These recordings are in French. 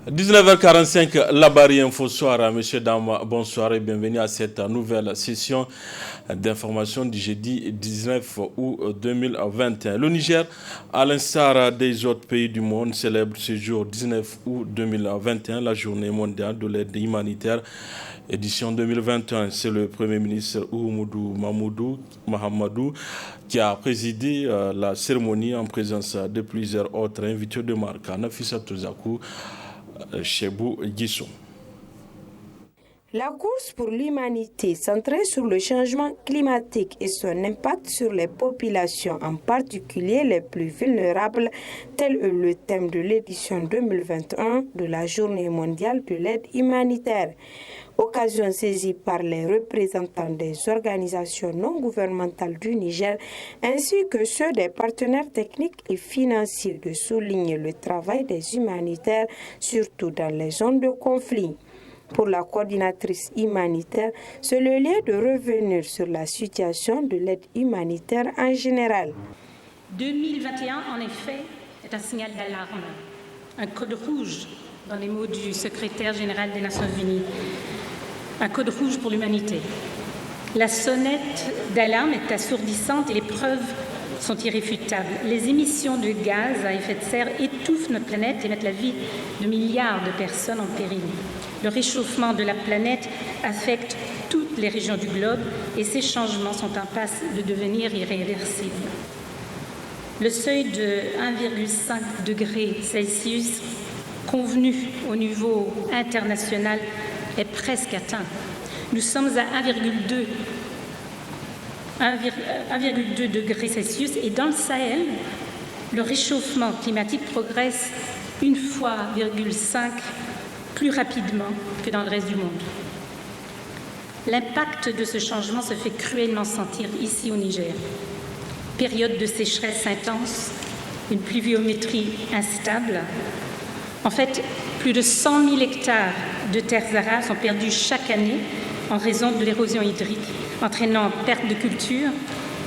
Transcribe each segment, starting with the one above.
19h45, la barrière info soir. Messieurs, dames, bonsoir et bienvenue à cette nouvelle session d'information du jeudi 19 août 2021. Le Niger, à l'instar des autres pays du monde, célèbre ce jour 19 août 2021 la journée mondiale de l'aide humanitaire. Édition 2021, c'est le Premier ministre Oumoudou Mahamadou qui a présidé la cérémonie en présence de plusieurs autres invités de marque. Nafissa Tozakou, Chebou Guissou. La course pour l'humanité centrée sur le changement climatique et son impact sur les populations, en particulier les plus vulnérables, tel est le thème de l'édition 2021 de la Journée mondiale de l'aide humanitaire. Occasion saisie par les représentants des organisations non gouvernementales du Niger ainsi que ceux des partenaires techniques et financiers de souligner le travail des humanitaires, surtout dans les zones de conflit. Pour la coordinatrice humanitaire, c'est le lieu de revenir sur la situation de l'aide humanitaire en général. 2021, en effet, est un signal d'alarme, un code rouge dans les mots du secrétaire général des Nations Unies. Un code rouge pour l'humanité. La sonnette d'alarme est assourdissante et les preuves sont irréfutables. Les émissions de gaz à effet de serre étouffent notre planète et mettent la vie de milliards de personnes en péril. Le réchauffement de la planète affecte toutes les régions du globe et ces changements sont en passe de devenir irréversibles. Le seuil de 1,5 degré Celsius convenu au niveau international est presque atteint. Nous sommes à 1,2 degré Celsius et dans le Sahel, le réchauffement climatique progresse 1,5 fois plus rapidement que dans le reste du monde. L'impact de ce changement se fait cruellement sentir ici au Niger. Période de sécheresse intense, une pluviométrie instable. En fait, plus de 100 000 hectares de terres arables sont perdus chaque année en raison de l'érosion hydrique, entraînant perte de culture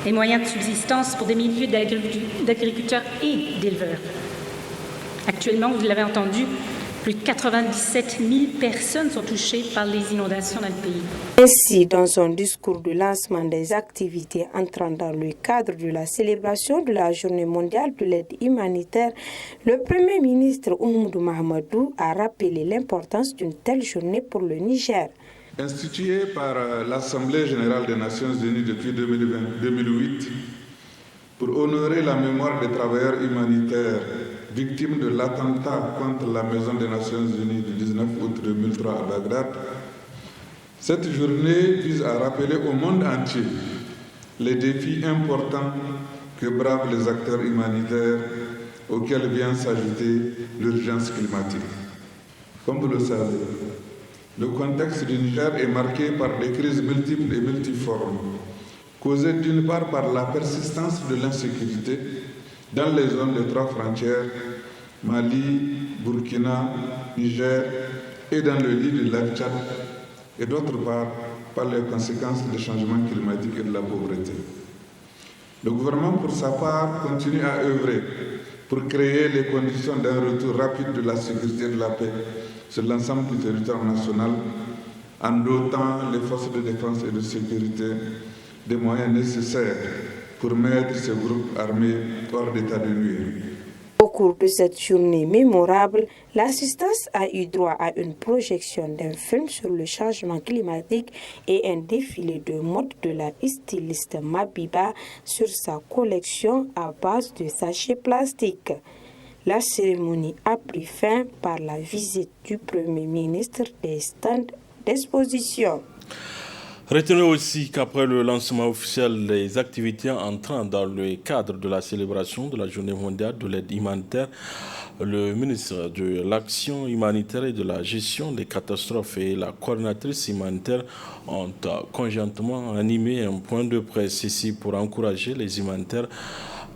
et moyens de subsistance pour des milliers d'agriculteurs et d'éleveurs. Actuellement, vous l'avez entendu, plus de 97 000 personnes sont touchées par les inondations dans le pays. Ainsi, dans son discours de lancement des activités entrant dans le cadre de la célébration de la Journée mondiale de l'aide humanitaire, le Premier ministre Oumoudou Mahamadou a rappelé l'importance d'une telle journée pour le Niger. Instituée par l'Assemblée générale des Nations unies depuis 2008 pour honorer la mémoire des travailleurs humanitaires victimes de l'attentat contre la Maison des Nations unies du 19 août 2003 à Bagdad, cette journée vise à rappeler au monde entier les défis importants que bravent les acteurs humanitaires auxquels vient s'ajouter l'urgence climatique. Comme vous le savez, le contexte du Niger est marqué par des crises multiples et multiformes, causées d'une part par la persistance de l'insécurité dans les zones de 3 frontières, Mali, Burkina, Niger et dans le lit du lac Tchad, et d'autre part par les conséquences des changements climatiques et de la pauvreté. Le gouvernement, pour sa part, continue à œuvrer pour créer les conditions d'un retour rapide de la sécurité et de la paix sur l'ensemble du territoire national, en dotant les forces de défense et de sécurité des moyens nécessaires pour mettre ces groupes armés hors d'état de nuire. Au cours de cette journée mémorable, l'assistance a eu droit à une projection d'un film sur le changement climatique et un défilé de mode de la styliste Mabiba sur sa collection à base de sachets plastiques. La cérémonie a pris fin par la visite du Premier ministre des stands d'exposition. Retenez aussi qu'après le lancement officiel des activités entrant dans le cadre de la célébration de la Journée mondiale de l'aide humanitaire, le ministre de l'Action humanitaire et de la gestion des catastrophes et la coordinatrice humanitaire ont conjointement animé un point de presse ici pour encourager les humanitaires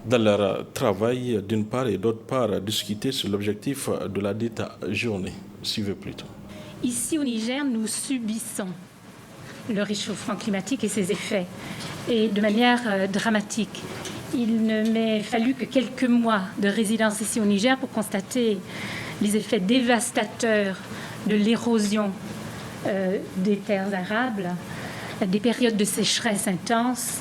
dans leur travail d'une part et d'autre part discuter sur l'objectif de la dite journée. Suivez plutôt. Ici au Niger, nous subissons le réchauffement climatique et ses effets, et de manière dramatique. Il ne m'est fallu que quelques mois de résidence ici au Niger pour constater les effets dévastateurs de l'érosion des terres arables, des périodes de sécheresse intense,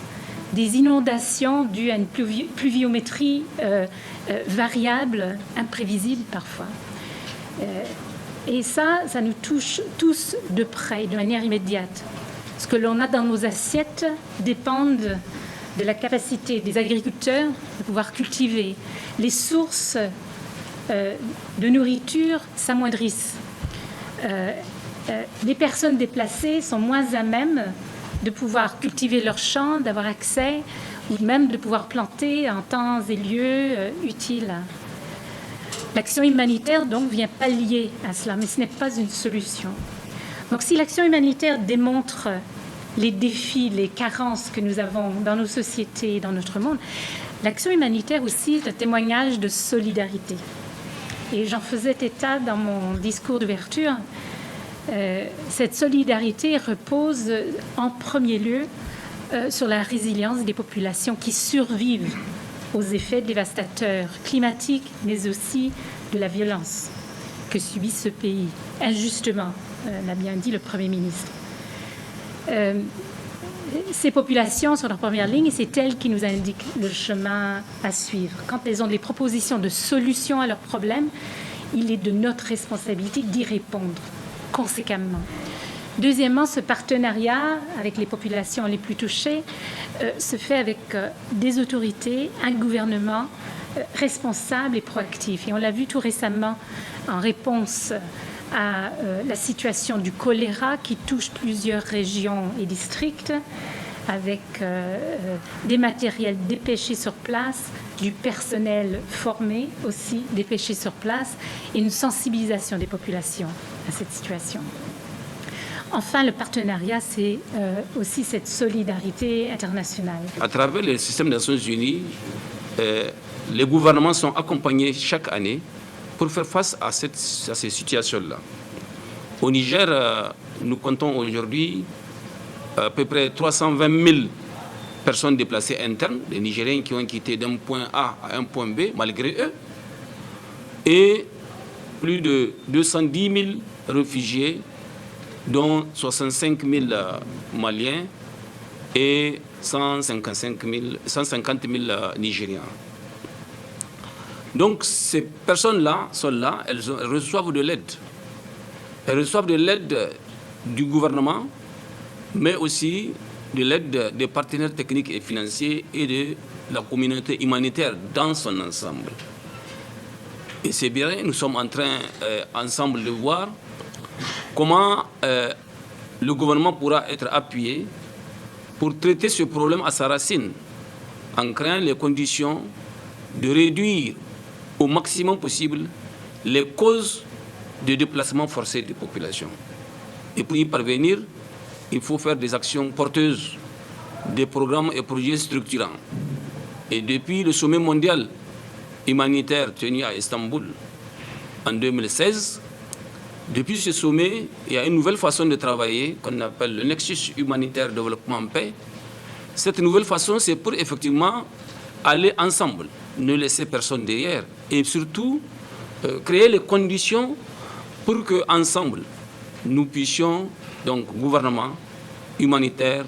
des inondations dues à une pluviométrie variable, imprévisible parfois. Et ça nous touche tous de près, de manière immédiate. Ce que l'on a dans nos assiettes dépend de la capacité des agriculteurs de pouvoir cultiver. Les sources de nourriture s'amoindrissent. Les personnes déplacées sont moins à même de pouvoir cultiver leurs champs, d'avoir accès, ou même de pouvoir planter en temps et lieu utiles. L'action humanitaire, donc, vient pallier à cela, mais ce n'est pas une solution. Donc, si l'action humanitaire démontre les défis, les carences que nous avons dans nos sociétés et dans notre monde, l'action humanitaire aussi est un témoignage de solidarité. Et j'en faisais état dans mon discours d'ouverture. Cette solidarité repose en premier lieu sur la résilience des populations qui survivent aux effets dévastateurs climatiques, mais aussi de la violence que subit ce pays, injustement, l'a bien dit le Premier ministre. Ces populations sont en première ligne et c'est elles qui nous indiquent le chemin à suivre. Quand elles ont des propositions de solutions à leurs problèmes, il est de notre responsabilité d'y répondre conséquemment. Deuxièmement, ce partenariat avec les populations les plus touchées se fait avec des autorités, un gouvernement responsable et proactif. Et on l'a vu tout récemment en réponse à la situation du choléra qui touche plusieurs régions et districts, avec des matériels dépêchés sur place, du personnel formé aussi dépêché sur place, et une sensibilisation des populations à cette situation. Enfin, le partenariat, c'est aussi cette solidarité internationale. À travers le système des Nations Unies, les gouvernements sont accompagnés chaque année pour faire face à ces situations-là. Au Niger, nous comptons aujourd'hui à peu près 320 000 personnes déplacées internes, les Nigériens qui ont quitté d'un point A à un point B, malgré eux, et plus de 210 000 réfugiés, dont 65 000 Maliens et 150 000 Nigériens. Donc ces personnes-là sont là, elles reçoivent de l'aide. Elles reçoivent de l'aide du gouvernement, mais aussi de l'aide des partenaires techniques et financiers et de la communauté humanitaire dans son ensemble. Et c'est bien, nous sommes en train ensemble de voir comment le gouvernement pourra être appuyé pour traiter ce problème à sa racine, en créant les conditions de réduire au maximum possible les causes de déplacement forcé des populations. Et pour y parvenir, il faut faire des actions porteuses, des programmes et projets structurants. Et depuis le sommet mondial humanitaire tenu à Istanbul en 2016, depuis ce sommet, il y a une nouvelle façon de travailler qu'on appelle le Nexus humanitaire développement paix. Cette nouvelle façon, c'est pour effectivement aller ensemble, ne laisser personne derrière et surtout créer les conditions pour qu'ensemble, nous puissions, donc gouvernement, humanitaire,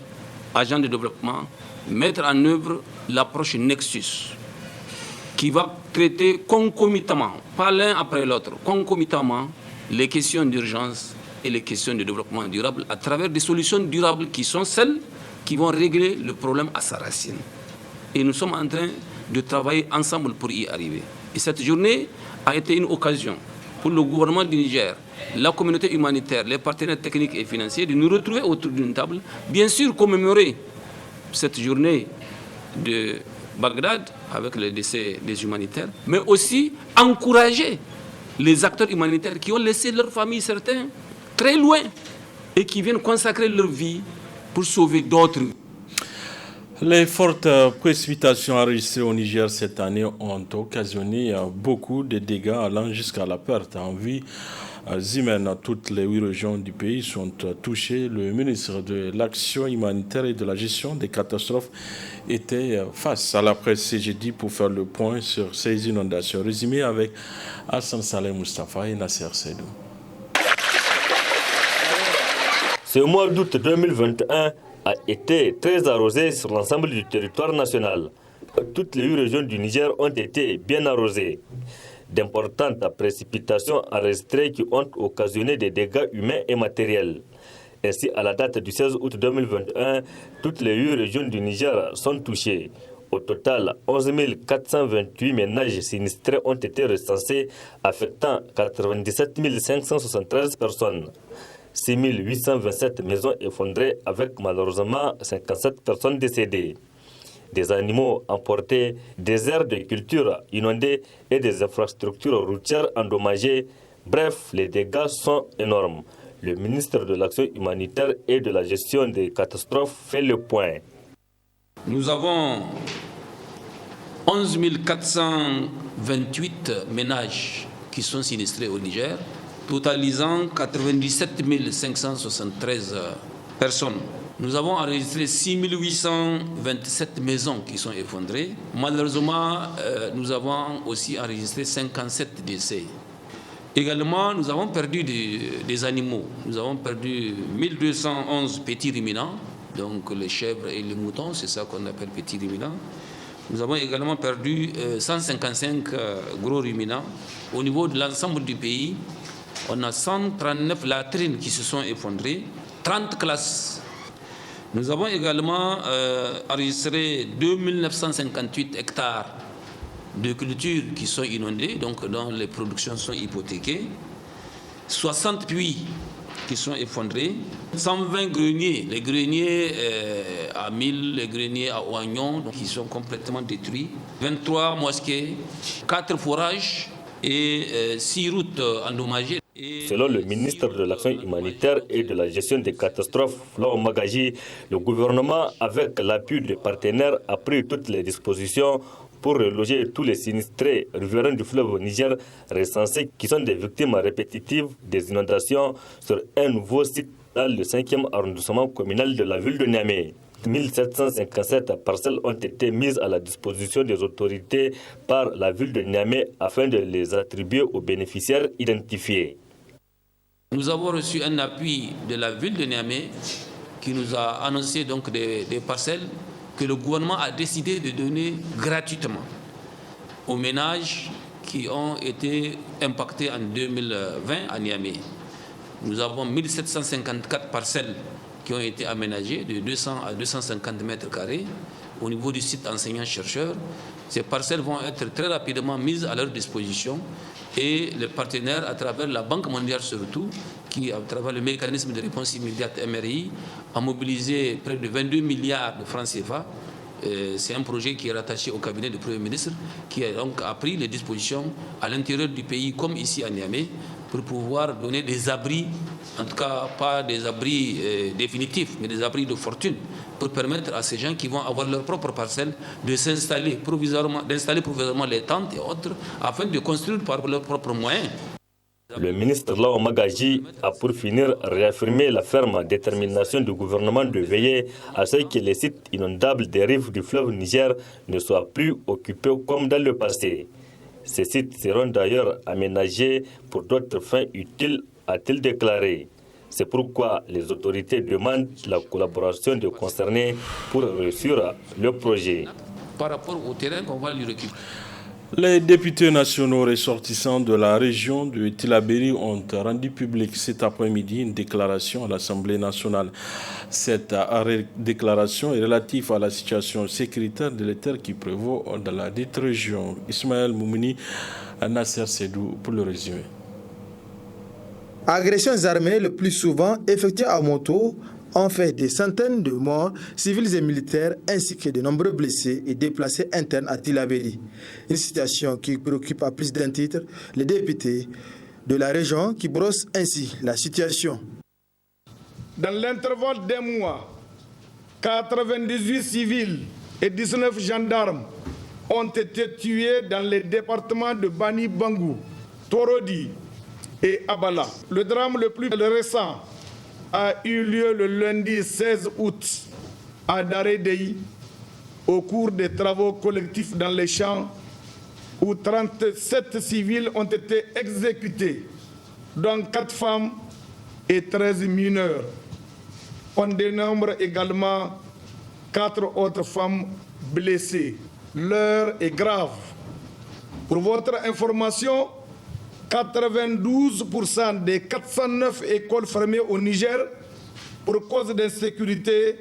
agents de développement, mettre en œuvre l'approche Nexus qui va traiter concomitamment, pas l'un après l'autre, concomitamment, les questions d'urgence et les questions de développement durable à travers des solutions durables qui sont celles qui vont régler le problème à sa racine. Et nous sommes en train de travailler ensemble pour y arriver. Et cette journée a été une occasion pour le gouvernement du Niger, la communauté humanitaire, les partenaires techniques et financiers de nous retrouver autour d'une table, bien sûr commémorer cette journée de Bagdad avec le décès des humanitaires, mais aussi encourager les acteurs humanitaires qui ont laissé leur famille, certains, très loin et qui viennent consacrer leur vie pour sauver d'autres. Les fortes précipitations enregistrées au Niger cette année ont occasionné beaucoup de dégâts allant jusqu'à la perte en vie humaine. Toutes les 8 régions du pays sont touchées. Le ministre de l'Action humanitaire et de la gestion des catastrophes était face à la presse ce jeudi pour faire le point sur ces inondations. Résumé avec Hassan Saleh Mustafa et Nasser Sedou. Ce mois d'août 2021 a été très arrosé sur l'ensemble du territoire national. Toutes les 8 régions du Niger ont été bien arrosées. D'importantes précipitations enregistrées qui ont occasionné des dégâts humains et matériels. Ainsi, à la date du 16 août 2021, toutes les 8 régions du Niger sont touchées. Au total, 11 428 ménages sinistrés ont été recensés, affectant 97 573 personnes. 6 827 maisons effondrées avec malheureusement 57 personnes décédées. Des animaux emportés, des aires de culture inondées et des infrastructures routières endommagées. Bref, les dégâts sont énormes. Le ministre de l'Action humanitaire et de la gestion des catastrophes fait le point. Nous avons 11 428 ménages qui sont sinistrés au Niger, totalisant 97 573 personnes. Nous avons enregistré 6 827 maisons qui sont effondrées. Malheureusement, nous avons aussi enregistré 57 décès. Également, nous avons perdu des animaux. Nous avons perdu 1211 petits ruminants, donc les chèvres et les moutons, c'est ça qu'on appelle petits ruminants. Nous avons également perdu 155 gros ruminants. Au niveau de l'ensemble du pays, on a 139 latrines qui se sont effondrées, 30 classes. Nous avons également enregistré 2958 hectares de cultures qui sont inondées, donc dont les productions sont hypothéquées, 60 puits qui sont effondrés, 120 greniers, les greniers à 1000, les greniers à Oignon, donc qui sont complètement détruits, 23 mosquées, 4 forages et 6 routes endommagées. Selon le ministre de l'Action humanitaire et de la gestion des catastrophes, Lao Magaji, le gouvernement, avec l'appui des partenaires, a pris toutes les dispositions pour reloger tous les sinistrés riverains du fleuve Niger recensés qui sont des victimes répétitives des inondations sur un nouveau site dans le 5e arrondissement communal de la ville de Niamey. 1757 parcelles ont été mises à la disposition des autorités par la ville de Niamey afin de les attribuer aux bénéficiaires identifiés. Nous avons reçu un appui de la ville de Niamey qui nous a annoncé donc des parcelles que le gouvernement a décidé de donner gratuitement aux ménages qui ont été impactés en 2020 à Niamey. Nous avons 1754 parcelles qui ont été aménagées de 200 à 250 mètres carrés au niveau du site enseignant-chercheur. Ces parcelles vont être très rapidement mises à leur disposition et les partenaires, à travers la Banque mondiale surtout, qui, à travers le mécanisme de réponse immédiate MRI, a mobilisé près de 22 milliards de francs CFA. C'est un projet qui est rattaché au cabinet du Premier ministre, qui a donc pris les dispositions à l'intérieur du pays, comme ici à Niamey, pour pouvoir donner des abris, en tout cas pas des abris définitifs, mais des abris de fortune, pour permettre à ces gens qui vont avoir leur propre parcelle de s'installer provisoirement, d'installer provisoirement les tentes et autres, afin de construire par leurs propres moyens. Le ministre Lao Magaji a pour finir réaffirmé la ferme détermination du gouvernement de veiller à ce que les sites inondables des rives du fleuve Niger ne soient plus occupés comme dans le passé. Ces sites seront d'ailleurs aménagés pour d'autres fins utiles, a-t-il déclaré. C'est pourquoi les autorités demandent la collaboration des concernés pour réussir le projet. Par rapport au terrain qu'on va lui récupérer. Les députés nationaux ressortissants de la région de Tillabéri ont rendu public cet après-midi une déclaration à l'Assemblée nationale. Cette déclaration est relative à la situation sécuritaire délétère qui prévaut dans la dite région. Ismaël Moumouni, Nasser Sedou pour le résumé. Agressions armées le plus souvent effectuées à moto ont fait des centaines de morts civils et militaires ainsi que de nombreux blessés et déplacés internes à Tillabéri. Une situation qui préoccupe à plus d'un titre les députés de la région qui brossent ainsi la situation. Dans l'intervalle d'un mois, 98 civils et 19 gendarmes ont été tués dans les départements de Bani Bangou, Torodi et Abala. Le drame le plus récent a eu lieu le lundi 16 août à Darédei au cours des travaux collectifs dans les champs où 37 civils ont été exécutés, dont 4 femmes et 13 mineurs. On dénombre également 4 autres femmes blessées. L'heure est grave. Pour votre information, 92% des 409 écoles fermées au Niger pour cause d'insécurité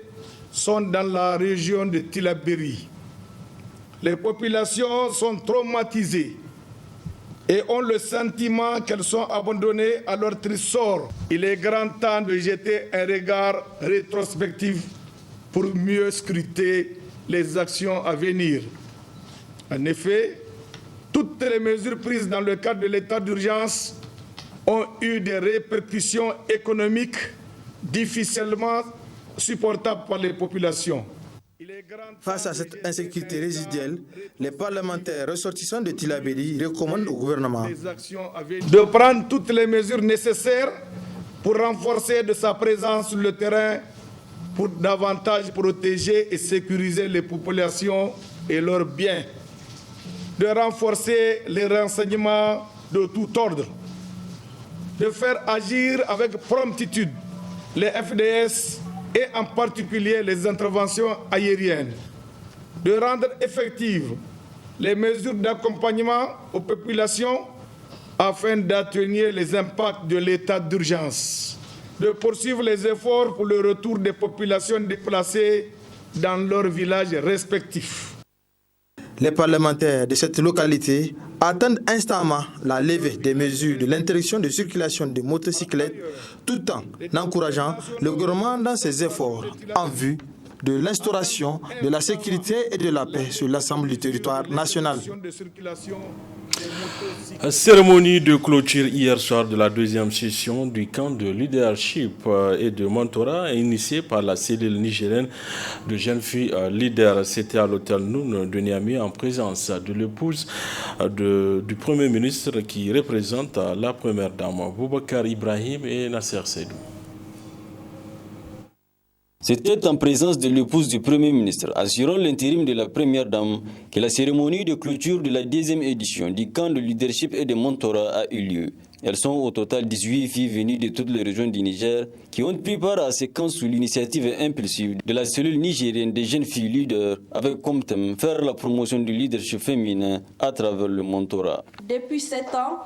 sont dans la région de Tillabéri. Les populations sont traumatisées et ont le sentiment qu'elles sont abandonnées à leur triste sort. Il est grand temps de jeter un regard rétrospectif pour mieux scruter les actions à venir. En effet, toutes les mesures prises dans le cadre de l'état d'urgence ont eu des répercussions économiques difficilement supportables par les populations. Face à cette insécurité résiduelle, les parlementaires ressortissants de Tillabéri recommandent au gouvernement de prendre toutes les mesures nécessaires pour renforcer de sa présence sur le terrain pour davantage protéger et sécuriser les populations et leurs biens, de renforcer les renseignements de tout ordre, de faire agir avec promptitude les FDS et en particulier les interventions aériennes, de rendre effectives les mesures d'accompagnement aux populations afin d'atténuer les impacts de l'état d'urgence, de poursuivre les efforts pour le retour des populations déplacées dans leurs villages respectifs. Les parlementaires de cette localité attendent instamment la levée des mesures de l'interdiction de circulation de motocyclettes tout en encourageant le gouvernement dans ses efforts en vue de l'instauration de la sécurité et de la paix sur l'ensemble du territoire national. Cérémonie de clôture hier soir de la deuxième session du camp de leadership et de mentorat initié par la cellule nigérienne de jeunes filles leaders. C'était à l'hôtel Noun de Niamey en présence de l'épouse du Premier ministre qui représente la première dame, Boubacar Ibrahim et Nasser Seydou. C'était en présence de l'épouse du Premier ministre, assurant l'intérim de la Première Dame, que la cérémonie de clôture de la deuxième édition du camp de leadership et de mentorat a eu lieu. Elles sont au total 18 filles venues de toutes les régions du Niger qui ont pris part à ces camps sous l'initiative impulsive de la cellule nigérienne des jeunes filles leaders avec comme thème faire la promotion du leadership féminin à travers le mentorat. Depuis 7 ans,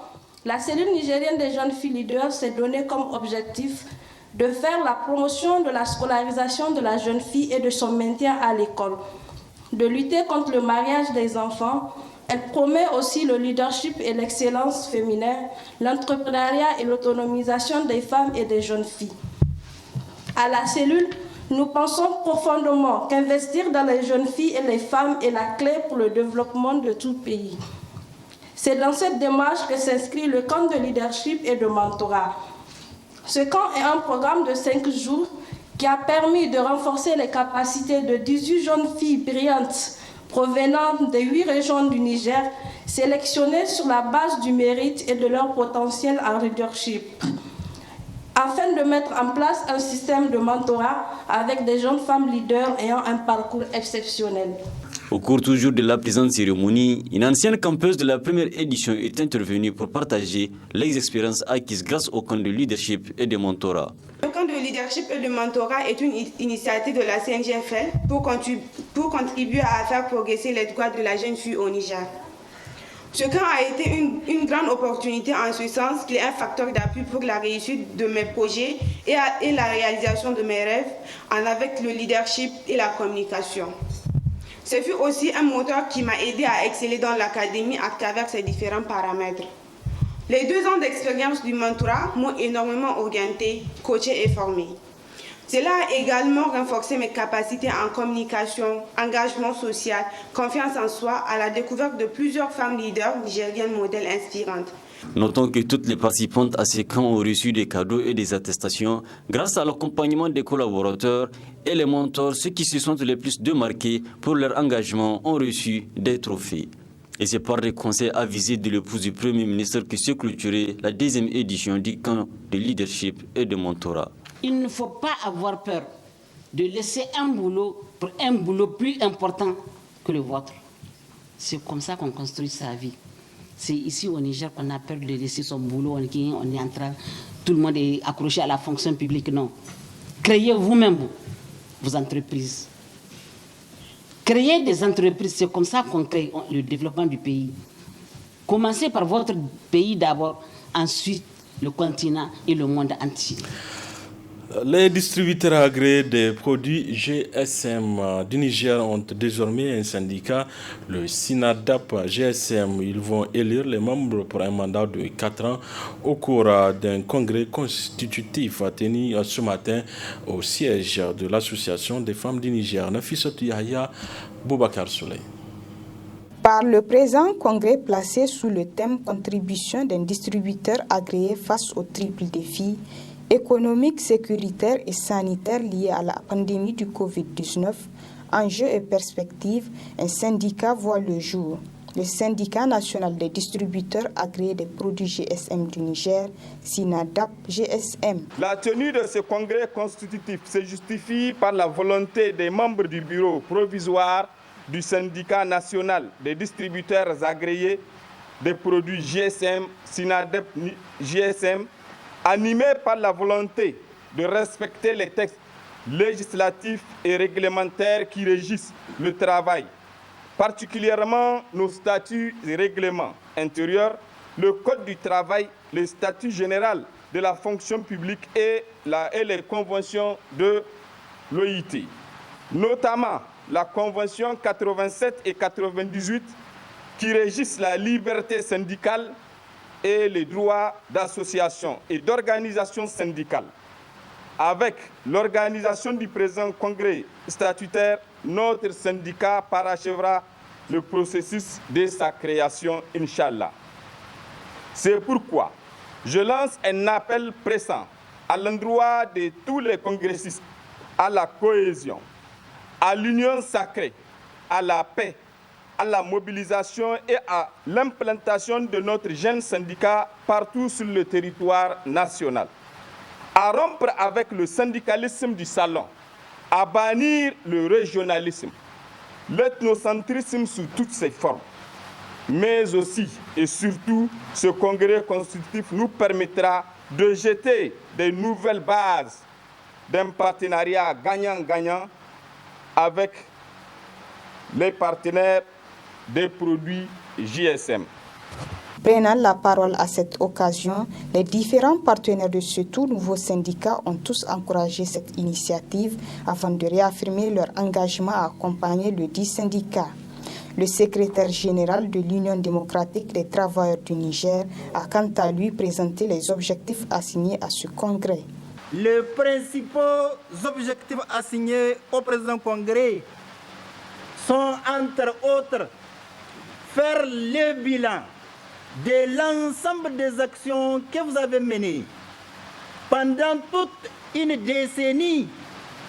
la cellule nigérienne des jeunes filles leaders s'est donnée comme objectif de faire la promotion de la scolarisation de la jeune fille et de son maintien à l'école, de lutter contre le mariage des enfants. Elle promet aussi le leadership et l'excellence féminine, l'entrepreneuriat et l'autonomisation des femmes et des jeunes filles. À la cellule, nous pensons profondément qu'investir dans les jeunes filles et les femmes est la clé pour le développement de tout pays. C'est dans cette démarche que s'inscrit le camp de leadership et de mentorat. Ce camp est un programme de 5 jours qui a permis de renforcer les capacités de 18 jeunes filles brillantes provenant des 8 régions du Niger, sélectionnées sur la base du mérite et de leur potentiel en leadership, afin de mettre en place un système de mentorat avec des jeunes femmes leaders ayant un parcours exceptionnel. Au cours toujours de la présente cérémonie, une ancienne campeuse de la première édition est intervenue pour partager les expériences acquises grâce au camp de leadership et de mentorat. Le camp de leadership et de mentorat est une initiative de la CNGFL pour contribuer à faire progresser les droits de la jeune fille au Niger. Ce camp a été une grande opportunité en ce sens qu'il est un facteur d'appui pour la réussite de mes projets et la réalisation de mes rêves avec le leadership et la communication. Ce fut aussi un moteur qui m'a aidé à exceller dans l'académie à travers ses différents paramètres. Les 2 ans d'expérience du mentorat m'ont énormément orienté, coaché et formé. Cela a également renforcé mes capacités en communication, engagement social, confiance en soi, à la découverte de plusieurs femmes leaders nigériennes modèles inspirantes. Notons que toutes les participantes à ces camps ont reçu des cadeaux et des attestations grâce à l'accompagnement des collaborateurs et les mentors. Ceux qui se sont les plus démarqués pour leur engagement ont reçu des trophées. Et c'est par des conseils avisés de l'épouse du Premier ministre que s'est clôturée la 2e édition du camp de leadership et de mentorat. Il ne faut pas avoir peur de laisser un boulot pour un boulot plus important que le vôtre. C'est comme ça qu'on construit sa vie. C'est ici au Niger qu'on a peur de laisser son boulot, on est en train, tout le monde est accroché à la fonction publique. Non. Créez vous-même vos entreprises. Créez des entreprises, c'est comme ça qu'on crée le développement du pays. Commencez par votre pays d'abord, ensuite le continent et le monde entier. Les distributeurs agréés des produits GSM du Niger ont désormais un syndicat, le SINADAP GSM. Ils vont élire les membres pour un mandat de 4 ans au cours d'un congrès constitutif tenu ce matin au siège de l'Association des femmes du Niger. Nafissatou Yahya, Boubacar Souley. Par le présent congrès placé sous le thème « Contribution d'un distributeur agréé face au triple défi », économique, sécuritaire et sanitaire lié à la pandémie du Covid-19, enjeux et perspectives, un syndicat voit le jour. Le syndicat national des distributeurs agréés des produits GSM du Niger, SINADAP GSM. La tenue de ce congrès constitutif se justifie par la volonté des membres du bureau provisoire du syndicat national des distributeurs agréés des produits GSM, SINADAP GSM, animé par la volonté de respecter les textes législatifs et réglementaires qui régissent le travail, particulièrement nos statuts et règlements intérieurs, le Code du travail, le statut général de la fonction publique et les conventions de l'OIT, notamment la Convention 87 et 98 qui régissent la liberté syndicale et les droits d'association et d'organisation syndicale. Avec l'organisation du présent congrès statutaire, notre syndicat parachèvera le processus de sa création, Inch'Allah. C'est pourquoi je lance un appel pressant à l'endroit de tous les congressistes à la cohésion, à l'union sacrée, à la paix, à la mobilisation et à l'implantation de notre jeune syndicat partout sur le territoire national. À rompre avec le syndicalisme du salon, à bannir le régionalisme, l'ethnocentrisme sous toutes ses formes. Mais aussi et surtout, ce congrès constitutif nous permettra de jeter des nouvelles bases d'un partenariat gagnant-gagnant avec les partenaires des produits GSM. Prenant la parole à cette occasion, les différents partenaires de ce tout nouveau syndicat ont tous encouragé cette initiative afin de réaffirmer leur engagement à accompagner le dit syndicat. Le secrétaire général de l'Union démocratique des travailleurs du Niger a quant à lui présenté les objectifs assignés à ce congrès. Les principaux objectifs assignés au présent congrès sont entre autres faire le bilan de l'ensemble des actions que vous avez menées. Pendant toute une décennie,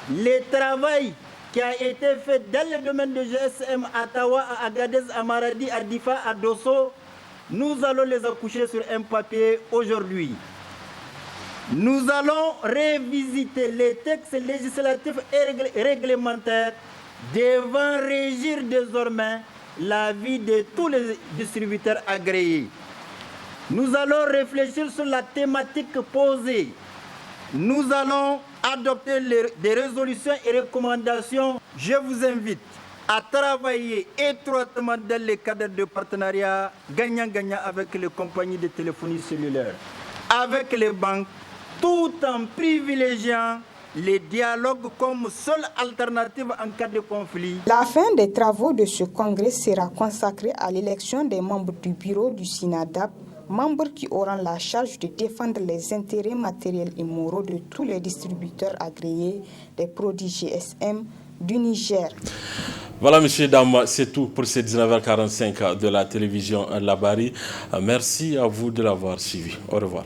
le travail qui a été fait dans le domaine de GSM à Tawa, à Agadez, à Maradi, à Difa, à Dosso, nous allons les accoucher sur un papier aujourd'hui. Nous allons revisiter les textes législatifs et réglementaires devant régir désormais la vie de tous les distributeurs agréés. Nous allons réfléchir sur la thématique posée. Nous allons adopter des résolutions et recommandations. Je vous invite à travailler étroitement dans le cadre de partenariat gagnant-gagnant avec les compagnies de téléphonie cellulaire, avec les banques, tout en privilégiant les dialogues comme seule alternative en cas de conflit. La fin des travaux de ce congrès sera consacrée à l'élection des membres du bureau du SINADAP membres qui auront la charge de défendre les intérêts matériels et moraux de tous les distributeurs agréés des produits GSM du Niger. Voilà, messieurs, dames, c'est tout pour ces 19h45 de la télévision Labari. Merci à vous de l'avoir suivi. Au revoir.